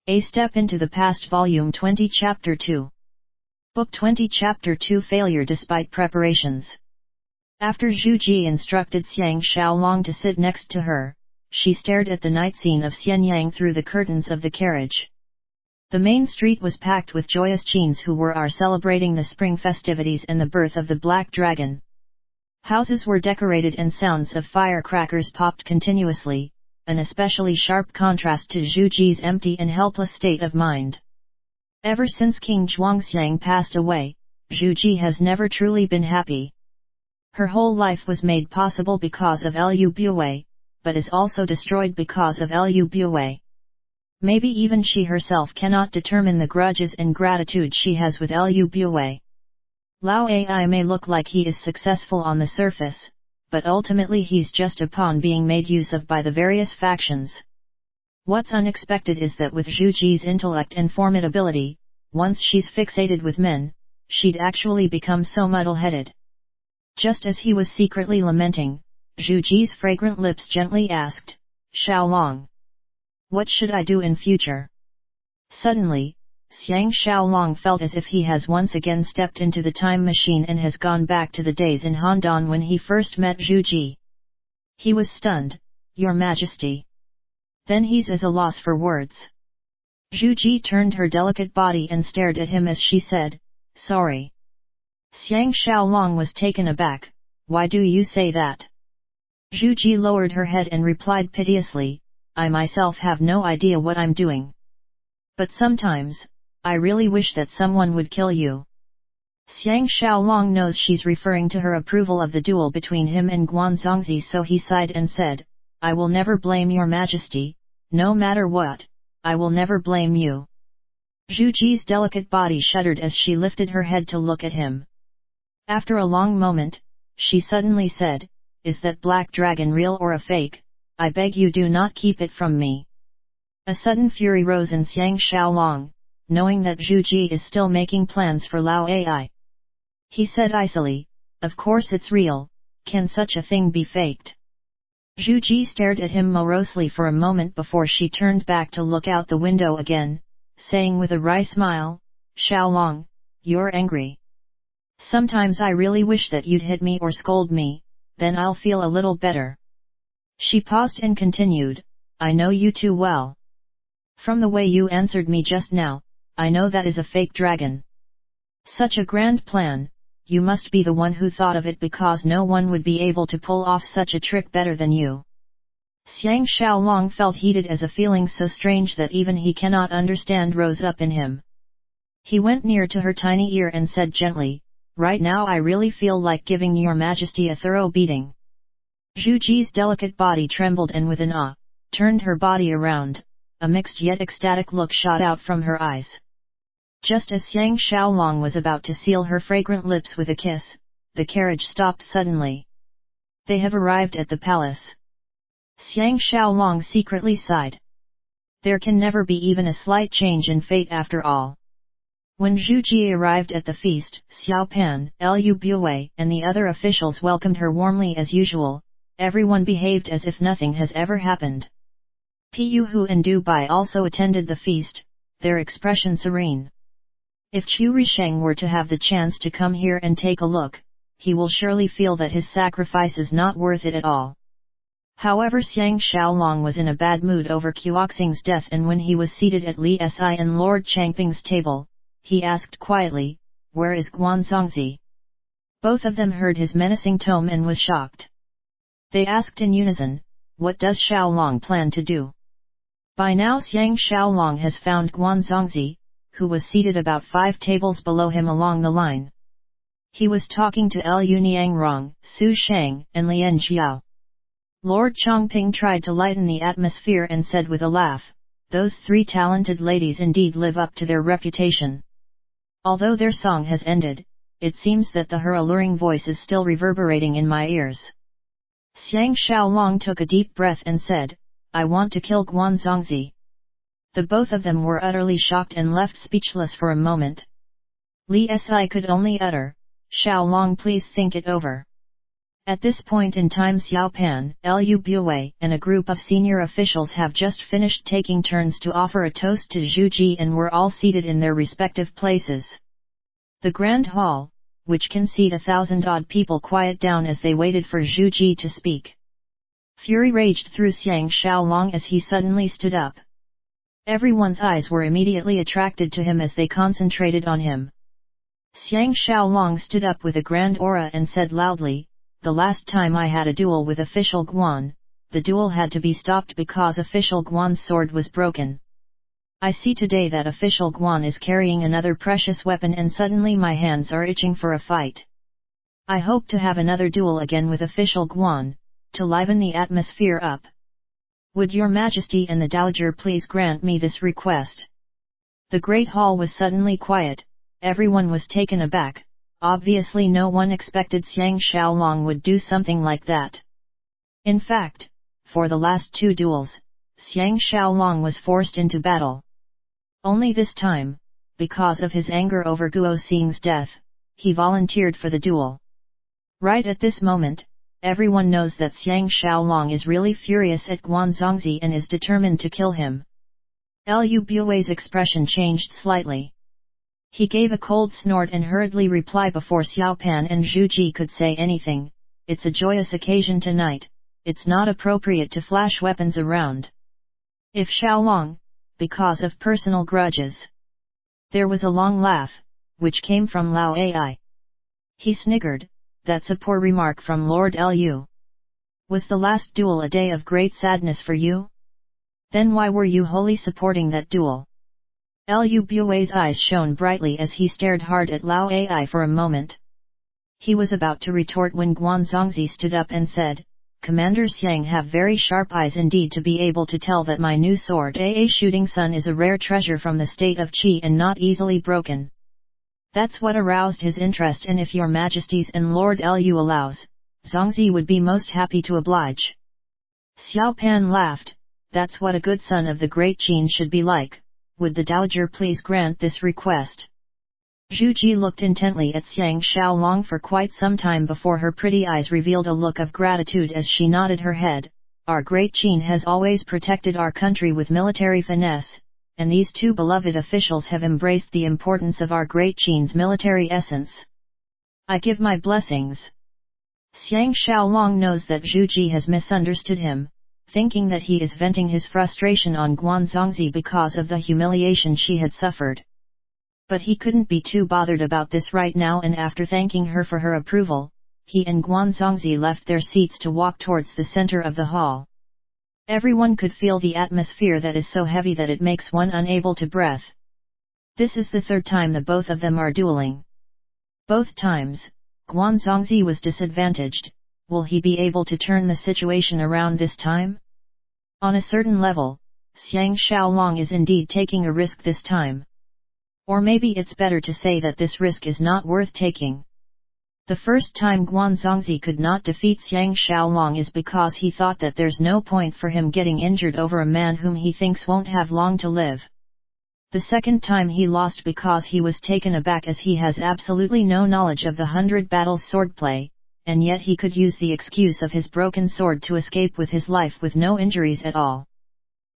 A Step into the Past Volume 20 Chapter 2. Book 20 Chapter 2 Failure Despite Preparations. After Zhu Ji instructed Xiang Xiaolong to sit next to her, she stared at the night scene of Xianyang through the curtains of the carriage. The main street was packed with joyous Qins who were celebrating the spring festivities and the birth of the Black Dragon. Houses were decorated and sounds of firecrackers popped continuously, an especially sharp contrast to Zhu Ji's empty and helpless state of mind. Ever since King Zhuangxiang passed away, Zhu Ji has never truly been happy. Her whole life was made possible because of Liu Bui, but is also destroyed because of Liu Bui. Maybe even she herself cannot determine the grudges and gratitude she has with Liu Bui. Lao Ai may look like he is successful on the surface, but ultimately he's just a pawn being made use of by the various factions. What's unexpected is that with Zhu Ji's intellect and formidability, once she's fixated with men, she'd actually become so muddle-headed. Just as he was secretly lamenting, Zhu Ji's fragrant lips gently asked, "Xiaolong, what should I do in future?" Suddenly, Xiang Xiaolong felt as if he has once again stepped into the time machine and has gone back to the days in Handan when he first met Zhu Ji. He was stunned. "Your Majesty." Then he's at a loss for words. Zhu Ji turned her delicate body and stared at him as she said, "Sorry." Xiang Xiaolong was taken aback. "Why do you say that?" Zhu Ji lowered her head and replied piteously, "I myself have no idea what I'm doing. But sometimes, I really wish that someone would kill you." Xiang Xiaolong knows she's referring to her approval of the duel between him and Guanzongzi, so he sighed and said, "I will never blame your Majesty, no matter what, I will never blame you." Zhu Ji's delicate body shuddered as she lifted her head to look at him. After a long moment, she suddenly said, "Is that black dragon real or a fake? I beg you do not keep it from me." A sudden fury rose in Xiang Xiaolong, knowing that Zhu Ji is still making plans for Lao Ai. He said icily, "Of course it's real, can such a thing be faked?" Zhu Ji stared at him morosely for a moment before she turned back to look out the window again, saying with a wry smile, "Xiaolong, you're angry. Sometimes I really wish that you'd hit me or scold me, then I'll feel a little better." She paused and continued, "I know you too well. From the way you answered me just now, I know that is a fake dragon. Such a grand plan, you must be the one who thought of it because no one would be able to pull off such a trick better than you." Xiang Xiaolong felt heated as a feeling so strange that even he cannot understand rose up in him. He went near to her tiny ear and said gently, "Right now I really feel like giving your Majesty a thorough beating." Zhu Ji's delicate body trembled and with an awe, turned her body around. A mixed yet ecstatic look shot out from her eyes. Just as Xiang Xiaolong was about to seal her fragrant lips with a kiss, the carriage stopped suddenly. "They have arrived at the palace." Xiang Xiaolong secretly sighed. There can never be even a slight change in fate after all. When Zhu Ji arrived at the feast, Xiao Pan, Liu Bui, and the other officials welcomed her warmly as usual. Everyone behaved as if nothing has ever happened. Pu Hu and Du Bai also attended the feast, their expression serene. If Chu Risheng were to have the chance to come here and take a look, he will surely feel that his sacrifice is not worth it at all. However, Xiang Xiaolong was in a bad mood over Kuoxing's death, and when he was seated at Li Si and Lord Changping's table, he asked quietly, "Where is Guanzongzi?" Both of them heard his menacing tone and was shocked. They asked in unison, "What does Xiaolong plan to do?" By now Xiang Xiaolong has found Guanzongzi, who was seated about 5 tables below him along the line. He was talking to Liu Niangrong, Su Shang, and Lian Jiao. Lord Chongping tried to lighten the atmosphere and said with a laugh, "Those 3 talented ladies indeed live up to their reputation. Although their song has ended, it seems that her alluring voice is still reverberating in my ears." Xiang Xiaolong took a deep breath and said, "I want to kill Guanzongzi." The both of them were utterly shocked and left speechless for a moment. Li Si could only utter, "Xiaolong, please think it over." At this point in time Xiao Pan, Lu Bue, and a group of senior officials have just finished taking turns to offer a toast to Zhu Ji and were all seated in their respective places. The grand hall, which can seat 1,000-odd people, quiet down as they waited for Zhu Ji to speak. Fury raged through Xiang Xiaolong as he suddenly stood up. Everyone's eyes were immediately attracted to him as they concentrated on him. Xiang Xiaolong stood up with a grand aura and said loudly, "The last time I had a duel with official Guan, the duel had to be stopped because official Guan's sword was broken. I see today that official Guan is carrying another precious weapon and suddenly my hands are itching for a fight. I hope to have another duel again with official Guan, to liven the atmosphere up. Would your majesty and the dowager please grant me this request?" The great hall was suddenly quiet, everyone was taken aback. Obviously no one expected Xiang Xiaolong would do something like that. In fact, for the last two duels, Xiang Xiaolong was forced into battle. Only this time, because of his anger over Guo Xing's death, he volunteered for the duel. Right at this moment, everyone knows that Xiang Xiaolong is really furious at Guan Zongzi and is determined to kill him. Lu Bue's expression changed slightly. He gave a cold snort and hurriedly replied before Xiao Pan and Zhu Ji could say anything, "It's a joyous occasion tonight, it's not appropriate to flash weapons around." If Xiaolong, because of personal grudges. There was a long laugh, which came from Lao Ai. He sniggered, "That's a poor remark from Lord Lu. Was the last duel a day of great sadness for you? Then why were you wholly supporting that duel?" Lu Bue's eyes shone brightly as he stared hard at Lao Ai for a moment. He was about to retort when Guan Zongzi stood up and said, "Commander Xiang have very sharp eyes indeed to be able to tell that my new sword A Shooting Sun is a rare treasure from the state of Qi and not easily broken. That's what aroused his interest, and if your majesties and Lord Lu allows, Zongzi would be most happy to oblige." Xiao Pan laughed, "That's what a good son of the great Qin should be like. Would the dowager please grant this request?" Zhu Ji looked intently at Xiang Xiaolong for quite some time before her pretty eyes revealed a look of gratitude as she nodded her head. "Our great Qin has always protected our country with military finesse, and these two beloved officials have embraced the importance of our great Qin's military essence. I give my blessings." Xiang Xiaolong knows that Zhu Ji has misunderstood him, thinking that he is venting his frustration on Guan Zongzi because of the humiliation she had suffered. But he couldn't be too bothered about this right now, and after thanking her for her approval, he and Guan Zongzi left their seats to walk towards the center of the hall. Everyone could feel the atmosphere that is so heavy that it makes one unable to breathe. This is the third time the both of them are dueling. Both times, Guan Zongzi was disadvantaged. Will he be able to turn the situation around this time? On a certain level, Xiang Xiaolong is indeed taking a risk this time. Or maybe it's better to say that this risk is not worth taking. The first time Guan Zongzi could not defeat Xiang Xiaolong is because he thought that there's no point for him getting injured over a man whom he thinks won't have long to live. The second time he lost because he was taken aback as he has absolutely no knowledge of the 100 battles swordplay, and yet he could use the excuse of his broken sword to escape with his life with no injuries at all.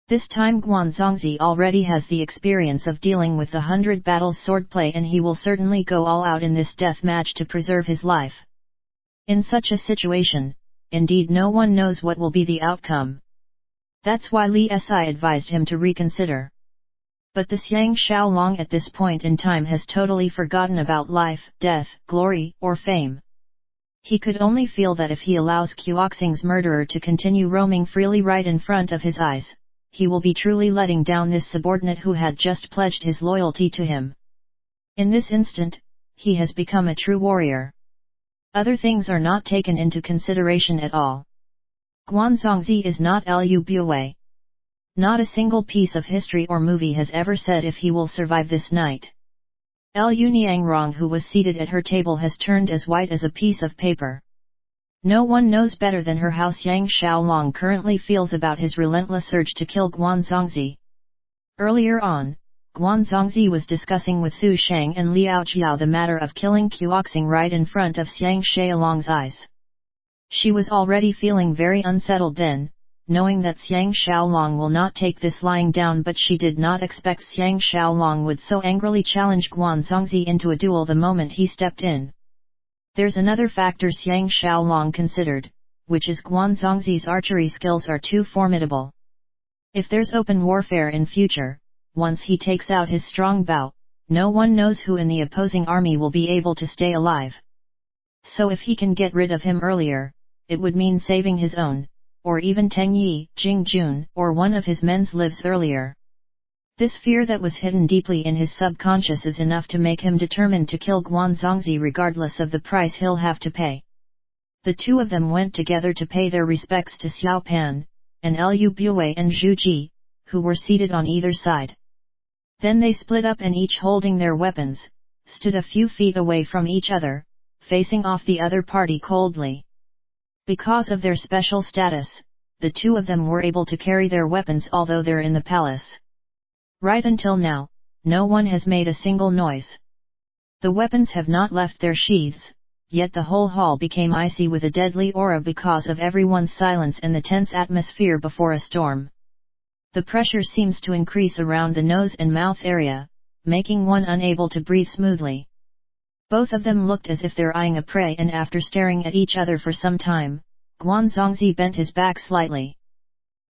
This time Guan Zongzi already has the experience of dealing with the 100 battles swordplay, and he will certainly go all out in this death match to preserve his life. In such a situation, indeed no one knows what will be the outcome. That's why Li Si advised him to reconsider. But the Xiang Xiaolong at this point in time has totally forgotten about life, death, glory, or fame. He could only feel that if he allows Xuoxing's murderer to continue roaming freely right in front of his eyes, he will be truly letting down this subordinate who had just pledged his loyalty to him. In this instant, he has become a true warrior. Other things are not taken into consideration at all. Guan Zongzi is not Lu Bue. Not a single piece of history or movie has ever said if he will survive this night. Lu Niangrong, who was seated at her table, has turned as white as a piece of paper. No one knows better than her how Xiang Xiaolong currently feels about his relentless urge to kill Guan Zongzi. Earlier on, Guan Zongzi was discussing with Su Shang and Liao Jiao the matter of killing Xuoxing right in front of Xiang Xiaolong's eyes. She was already feeling very unsettled then, knowing that Xiang Xiaolong will not take this lying down, but she did not expect Xiang Xiaolong would so angrily challenge Guan Zongzi into a duel the moment he stepped in. There's another factor Xiang Xiaolong considered, which is Guan Zongzi's archery skills are too formidable. If there's open warfare in future, once he takes out his strong bow, no one knows who in the opposing army will be able to stay alive. So if he can get rid of him earlier, it would mean saving his own, or even Teng Yi, Jing Jun, or one of his men's lives earlier. This fear that was hidden deeply in his subconscious is enough to make him determined to kill Guan Zongzi regardless of the price he'll have to pay. The two of them went together to pay their respects to Xiao Pan, and Liu Buwei and Zhu Ji, who were seated on either side. Then they split up and each holding their weapons, stood a few feet away from each other, facing off the other party coldly. Because of their special status, the two of them were able to carry their weapons although they're in the palace. Right until now, no one has made a single noise. The weapons have not left their sheaths, yet the whole hall became icy with a deadly aura because of everyone's silence and the tense atmosphere before a storm. The pressure seems to increase around the nose and mouth area, making one unable to breathe smoothly. Both of them looked as if they're eyeing a prey, and after staring at each other for some time, Guan Zongzi bent his back slightly.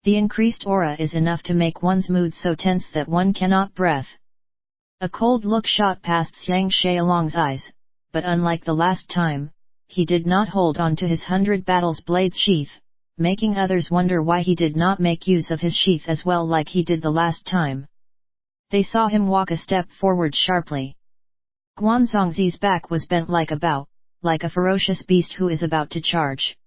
The increased aura is enough to make one's mood so tense that one cannot breathe. A cold look shot past Xiang Xiaolong's eyes, but unlike the last time, he did not hold on to his 100 battles blades sheath, making others wonder why he did not make use of his sheath as well like he did the last time. They saw him walk a step forward sharply. Guan Zongzi's back was bent like a bow, like a ferocious beast who is about to charge.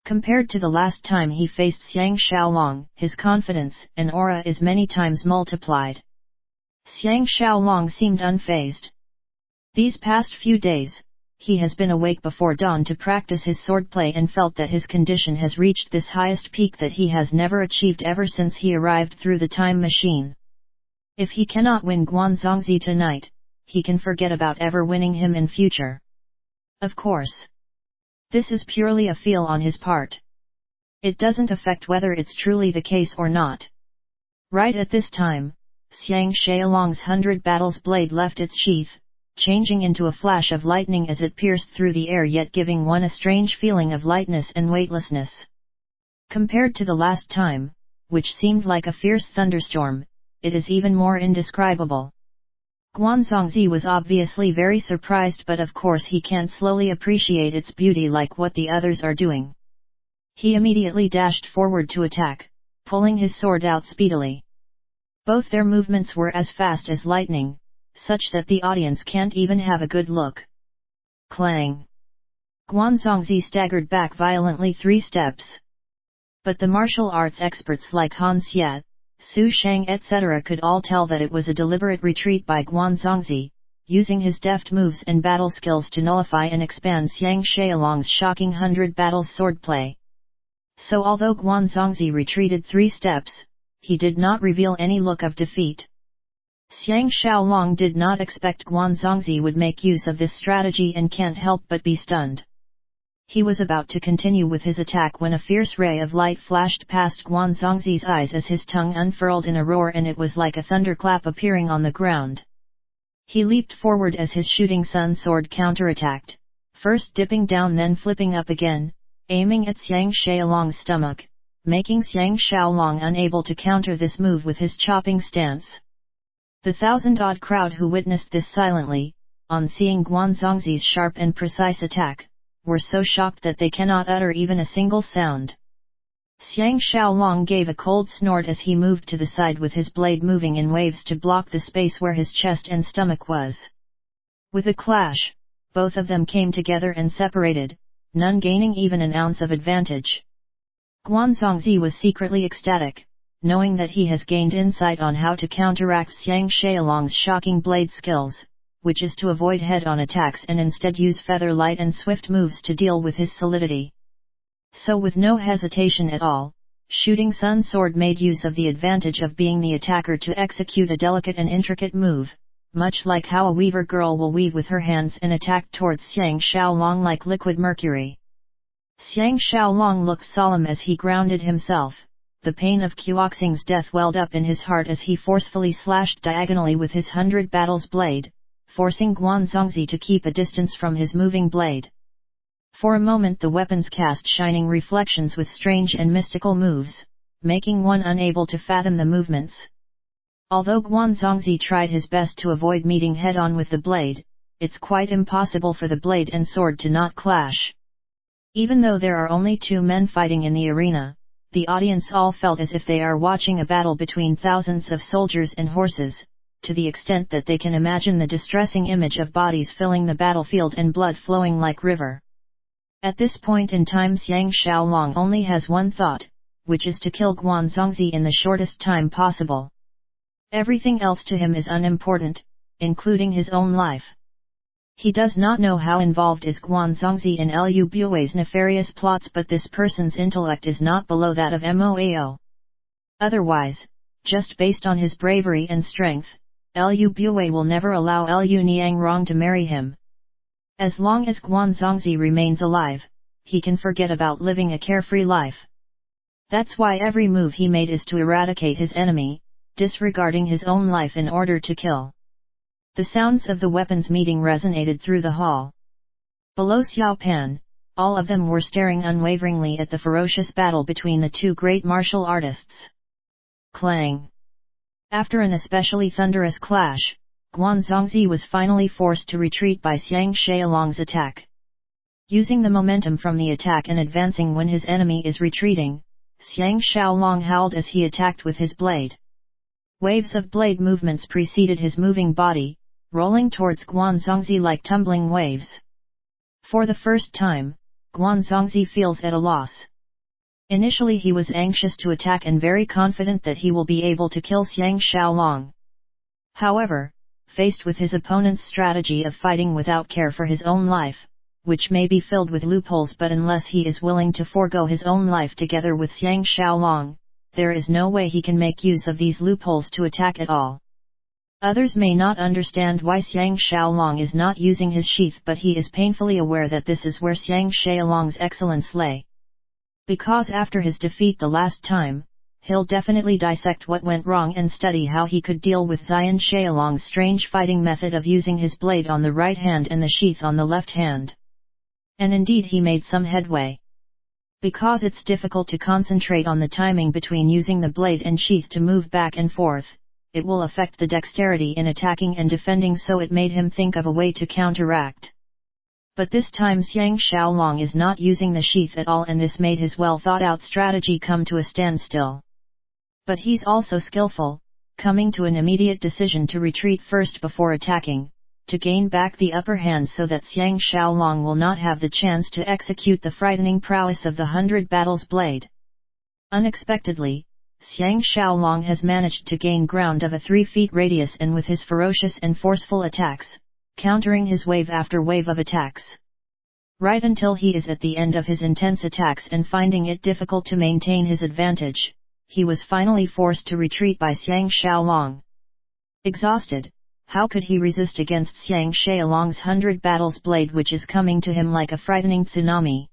Compared to the last time he faced Xiang Xiaolong, his confidence and aura is many times multiplied. Xiang Xiaolong seemed unfazed. These past few days, he has been awake before dawn to practice his swordplay and felt that his condition has reached this highest peak that he has never achieved ever since he arrived through the time machine. If he cannot win Guan Zongzi tonight, he can forget about ever winning him in future. Of course. This is purely a feel on his part. It doesn't affect whether it's truly the case or not. Right at this time, Xiang Xiaolong's 100 battles blade left its sheath, changing into a flash of lightning as it pierced through the air, yet giving one a strange feeling of lightness and weightlessness. Compared to the last time, which seemed like a fierce thunderstorm, it is even more indescribable. Guan Zongzi was obviously very surprised, but of course he can't slowly appreciate its beauty like what the others are doing. He immediately dashed forward to attack, pulling his sword out speedily. Both their movements were as fast as lightning, such that the audience can't even have a good look. Clang! Guan Zongzi staggered back violently 3 steps. But the martial arts experts like Han Xia, Su Shang etc. could all tell that it was a deliberate retreat by Guan Zongzi, using his deft moves and battle skills to nullify and expand Xiang Xiaolong's shocking 100 battles swordplay. So although Guan Zongzi retreated 3 steps, he did not reveal any look of defeat. Xiang Xiaolong did not expect Guan Zongzi would make use of this strategy and can't help but be stunned. He was about to continue with his attack when a fierce ray of light flashed past Guan Zongzi's eyes as his tongue unfurled in a roar, and it was like a thunderclap appearing on the ground. He leaped forward as his shooting sun sword counterattacked, first dipping down then flipping up again, aiming at Xiang Xiaolong's stomach, making Xiang Xiaolong unable to counter this move with his chopping stance. The 1,000-odd crowd who witnessed this silently, on seeing Guan Zongzi's sharp and precise attack, were so shocked that they cannot utter even a single sound. Xiang Xiaolong gave a cold snort as he moved to the side with his blade moving in waves to block the space where his chest and stomach was. With a clash, both of them came together and separated, none gaining even an ounce of advantage. Guan Zongzi was secretly ecstatic, knowing that he has gained insight on how to counteract Xiang Xiaolong's shocking blade skills, which is to avoid head-on attacks and instead use feather light and swift moves to deal with his solidity. So with no hesitation at all, Shooting Sun Sword made use of the advantage of being the attacker to execute a delicate and intricate move, much like how a weaver girl will weave with her hands and attack towards Xiang Xiaolong like liquid mercury. Xiang Xiaolong looked solemn as he grounded himself. The pain of Kuoxing's death welled up in his heart as he forcefully slashed diagonally with his 100 battles blade, forcing Guanzongzi to keep a distance from his moving blade. For a moment the weapons cast shining reflections with strange and mystical moves, making one unable to fathom the movements. Although Guanzongzi tried his best to avoid meeting head-on with the blade, it's quite impossible for the blade and sword to not clash. Even though there are only two men fighting in the arena, the audience all felt as if they are watching a battle between thousands of soldiers and horses, to the extent that they can imagine the distressing image of bodies filling the battlefield and blood flowing like river. At this point in time Xiang Xiaolong only has one thought, which is to kill Guanzongzi in the shortest time possible. Everything else to him is unimportant, including his own life. He does not know how involved is Guanzongzi in Lu Bue's nefarious plots, but this person's intellect is not below that of Moao. Otherwise, just based on his bravery and strength, Lu Bue will never allow Lu Niangrong to marry him. As long as Guanzongzi remains alive, he can forget about living a carefree life. That's why every move he made is to eradicate his enemy, disregarding his own life in order to kill. The sounds of the weapons meeting resonated through the hall. Below Xiao Pan, all of them were staring unwaveringly at the ferocious battle between the two great martial artists. Clang! After an especially thunderous clash, Guanzongzi was finally forced to retreat by Xiang Xiaolong's attack. Using the momentum from the attack and advancing when his enemy is retreating, Xiang Xiaolong howled as he attacked with his blade. Waves of blade movements preceded his moving body, rolling towards Guanzongzi like tumbling waves. For the first time, Guanzongzi feels at a loss. Initially he was anxious to attack and very confident that he will be able to kill Xiang Xiaolong. However, faced with his opponent's strategy of fighting without care for his own life, which may be filled with loopholes, but unless he is willing to forego his own life together with Xiang Xiaolong, there is no way he can make use of these loopholes to attack at all. Others may not understand why Xiang Xiaolong is not using his sheath, but he is painfully aware that this is where Xiang Xiaolong's excellence lay. Because after his defeat the last time, he'll definitely dissect what went wrong and study how he could deal with Xian Xiaolong's strange fighting method of using his blade on the right hand and the sheath on the left hand. And indeed he made some headway. Because it's difficult to concentrate on the timing between using the blade and sheath to move back and forth, it will affect the dexterity in attacking and defending, so it made him think of a way to counteract. But this time Xiang Xiaolong is not using the sheath at all, and this made his well-thought-out strategy come to a standstill. But he's also skillful, coming to an immediate decision to retreat first before attacking, to gain back the upper hand so that Xiang Xiaolong will not have the chance to execute the frightening prowess of the 100 battles blade. Unexpectedly, Xiang Xiaolong has managed to gain ground of a 3 feet radius, and with his ferocious and forceful attacks, countering his wave after wave of attacks. Right until he is at the end of his intense attacks and finding it difficult to maintain his advantage, he was finally forced to retreat by Xiang Xiaolong. Exhausted, how could he resist against Xiang Xiaolong's 100 battles blade, which is coming to him like a frightening tsunami?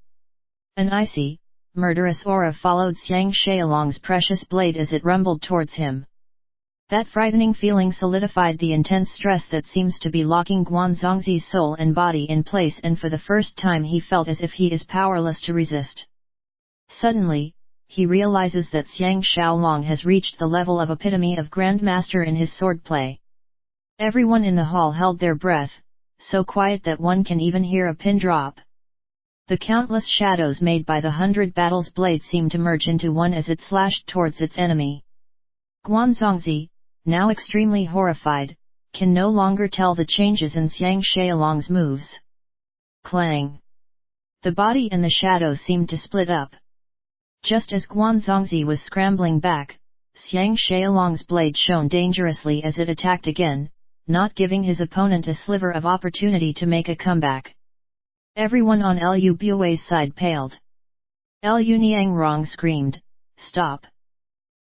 An icy, murderous aura followed Xiang Xiaolong's precious blade as it rumbled towards him. That frightening feeling solidified the intense stress that seems to be locking Guanzongzi's soul and body in place, and for the first time he felt as if he is powerless to resist. Suddenly, he realizes that Xiang Xiaolong has reached the level of epitome of grandmaster in his swordplay. Everyone in the hall held their breath, so quiet that one can even hear a pin drop. The countless shadows made by the 100 battles blade seemed to merge into one as it slashed towards its enemy. Guanzongzi, now extremely horrified, can no longer tell the changes in Xiang Xiaolong's moves. Clang! The body and the shadows seemed to split up. Just as Guanzongzi was scrambling back, Xiang Xiaolong's blade shone dangerously as it attacked again, not giving his opponent a sliver of opportunity to make a comeback. Everyone on Lu Bue's side paled. Lu Niangrong screamed, "Stop!"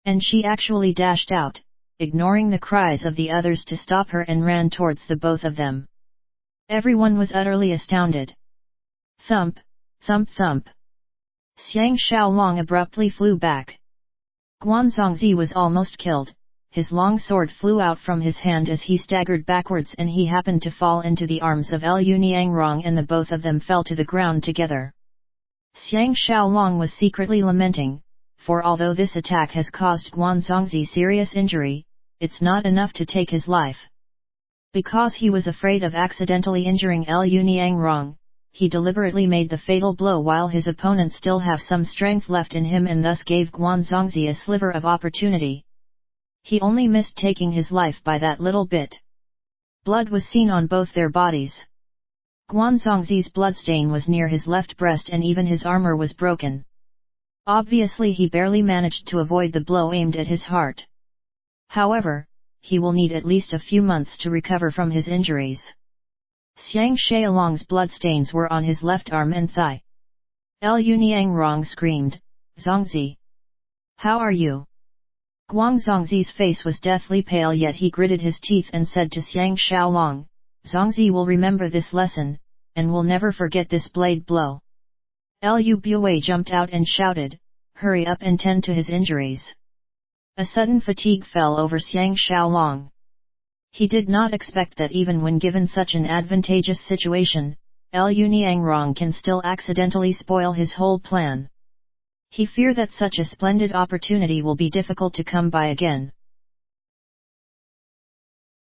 And she actually dashed out, ignoring the cries of the others to stop her, and ran towards the both of them. Everyone was utterly astounded. Thump, thump, thump. Xiang Xiaolong abruptly flew back. Guanzongzi was almost killed, his long sword flew out from his hand as he staggered backwards and he happened to fall into the arms of Liu Niangrong and the both of them fell to the ground together. Xiang Xiaolong was secretly lamenting, for although this attack has caused Guanzongzi serious injury, it's not enough to take his life. Because he was afraid of accidentally injuring Liu Niangrong, he deliberately made the fatal blow while his opponent still have some strength left in him and thus gave Guanzongzi a sliver of opportunity. He only missed taking his life by that little bit. Blood was seen on both their bodies. Guanzongzi's bloodstain was near his left breast and even his armor was broken. Obviously he barely managed to avoid the blow aimed at his heart. However, he will need at least a few months to recover from his injuries. Xiang Xiaolong's bloodstains were on his left arm and thigh. Liu Niangrong screamed, "Zongzi! How are you?" Guanzongzi's face was deathly pale yet he gritted his teeth and said to Xiang Xiaolong, "Zongzi will remember this lesson, and will never forget this blade blow." Liu Bui jumped out and shouted, "Hurry up and tend to his injuries." A sudden fatigue fell over Xiang Xiaolong. He did not expect that even when given such an advantageous situation, Liu Niangrong can still accidentally spoil his whole plan. He feared that such a splendid opportunity will be difficult to come by again.